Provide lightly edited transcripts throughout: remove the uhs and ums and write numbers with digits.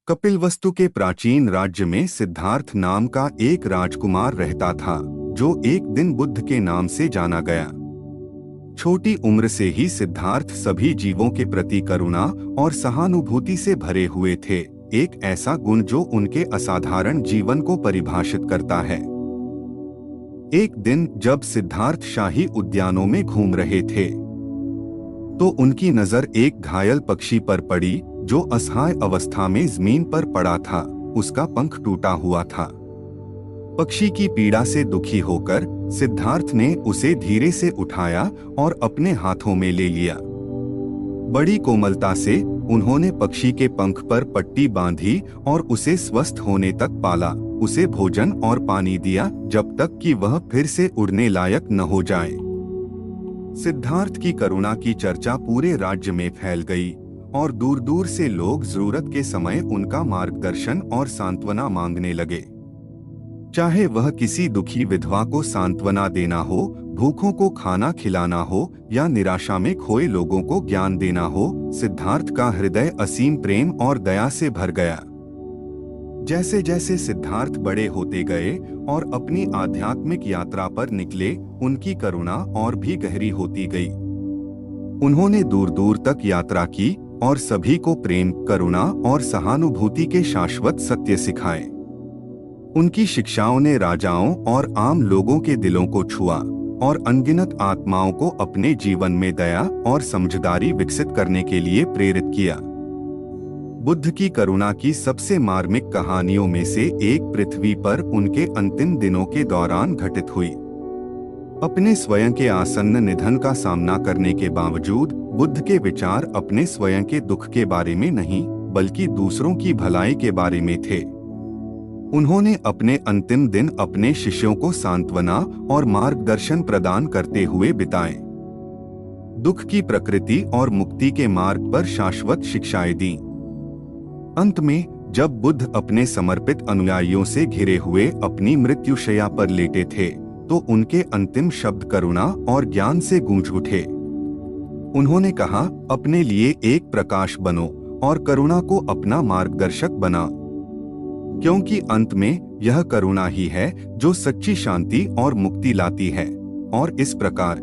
कपिलवस्तु के प्राचीन राज्य में सिद्धार्थ नाम का एक राजकुमार रहता था, जो एक दिन बुद्ध के नाम से जाना गया। छोटी उम्र से ही सिद्धार्थ सभी जीवों के प्रति करुणा और सहानुभूति से भरे हुए थे, एक ऐसा गुण जो उनके असाधारण जीवन को परिभाषित करता है। एक दिन जब सिद्धार्थ शाही उद्यानों में घूम रहे थे, तो उनकी नजर एक घायल पक्षी पर पड़ी जो असहाय अवस्था में जमीन पर पड़ा था। उसका पंख टूटा हुआ था। पक्षी की पीड़ा से दुखी होकर सिद्धार्थ ने उसे धीरे से उठाया और अपने हाथों में ले लिया। बड़ी कोमलता से उन्होंने पक्षी के पंख पर पट्टी बांधी और उसे स्वस्थ होने तक पाला। उसे भोजन और पानी दिया जब तक कि वह फिर से उड़ने लायक न हो जाए। सिद्धार्थ की करुणा की चर्चा पूरे राज्य में फैल गई और दूर दूर से लोग जरूरत के समय उनका मार्गदर्शन और सांत्वना मांगने लगे। चाहे वह किसी दुखी विधवा को सांत्वना देना हो, भूखों को खाना खिलाना हो या निराशा में खोए लोगों को ज्ञान देना हो, सिद्धार्थ का हृदय असीम प्रेम और दया से भर गया। जैसे जैसे सिद्धार्थ बड़े होते गए और अपनी आध्यात्मिक यात्रा पर निकले, उनकी करुणा और भी गहरी होती गई। उन्होंने दूर दूर तक यात्रा की और सभी को प्रेम, करुणा और सहानुभूति के शाश्वत सत्य सिखाए। उनकी शिक्षाओं ने राजाओं और आम लोगों के दिलों को छुआ और अनगिनत आत्माओं को अपने जीवन में दया और समझदारी विकसित करने के लिए प्रेरित किया। बुद्ध की करुणा की सबसे मार्मिक कहानियों में से एक पृथ्वी पर उनके अंतिम दिनों के दौरान घटित हुई। अपने स्वयं के आसन्न निधन का सामना करने के बावजूद बुद्ध के विचार अपने स्वयं के दुख के बारे में नहीं, बल्कि दूसरों की भलाई के बारे में थे। उन्होंने अपने अंतिम दिन अपने शिष्यों को सांत्वना और मार्गदर्शन प्रदान करते हुए बिताए। दुख की प्रकृति और मुक्ति के मार्ग पर शाश्वत शिक्षाएं दी। अंत में जब बुद्ध अपने समर्पित अनुयायियों से घिरे हुए अपनी मृत्युशैया पर लेटे थे, तो उनके अंतिम शब्द करुणा और ज्ञान से गूंज उठे। उन्होंने कहा, अपने लिए एक प्रकाश बनो और करुणा को अपना मार्गदर्शक बना, क्योंकि अंत में यह करुणा ही है जो सच्ची शांति और मुक्ति लाती है। और इस प्रकार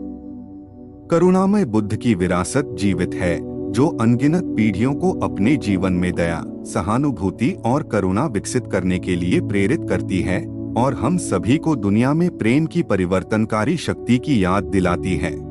करुणामय बुद्ध की विरासत जीवित है, जो अनगिनत पीढ़ियों को अपने जीवन में दया, सहानुभूति और करुणा विकसित करने के लिए प्रेरित करती है और हम सभी को दुनिया में प्रेम की परिवर्तनकारी शक्ति की याद दिलाती है।